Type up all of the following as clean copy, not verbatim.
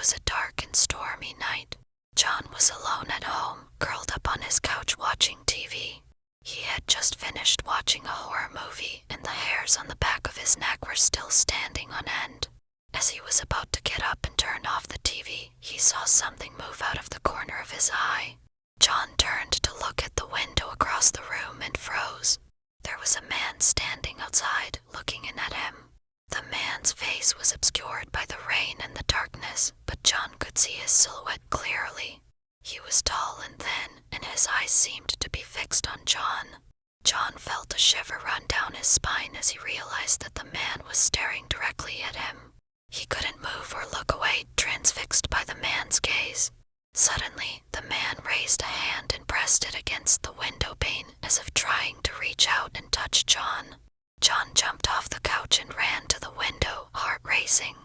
was a dark and stormy night. John was alone at home, curled up on his couch watching TV. He had just finished watching a horror movie, and the hairs on the back of his neck were still standing on end. As he was about to get up and turn off the TV, he saw something move out of the corner of his eye. John turned to look at the window across the room and froze. There was a man standing outside, looking in at him. The man's face was obscured by the rain and the darkness, but John could see his silhouette clearly. He was tall and thin, and his eyes seemed to be fixed on John. John felt a shiver run down his spine as he realized that the man was staring directly at him. He couldn't move or look away, transfixed by the man's gaze. Suddenly, the man raised a hand and pressed it against the window pane as if trying to reach out and touch John. John jumped off the couch and ran to the window, heart racing.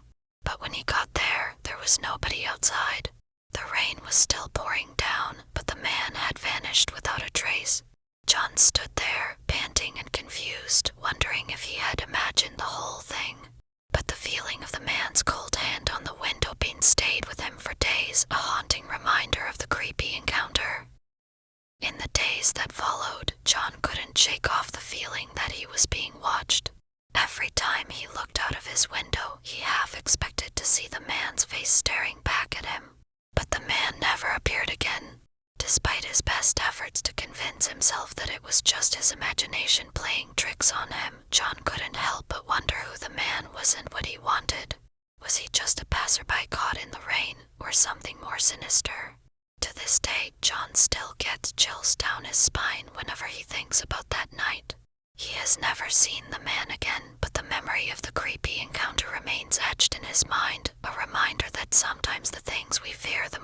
But when he got there, there was nobody outside. The rain was still pouring down, but the man had vanished without a trace. John stood there, panting and confused, wondering if he had imagined the whole thing. But the feeling of the man's cold hand on the window pane stayed with him for days, a haunting reminder of the creepy encounter. In the days that followed, John couldn't shake off the feeling that he was being watched. Every time he looked out of his window, he half expected to see the man's face staring back at him. But the man never appeared again. Despite his best efforts to convince himself that it was just his imagination playing tricks on him, John couldn't help but wonder who the man was and what he wanted. Was he just a passerby caught in the rain, or something more sinister? To this day, John still gets chills down his spine whenever he thinks about that night. He has never seen the man again, but the memory of the creepy encounter remains etched in his mind, a reminder that sometimes the things we fear the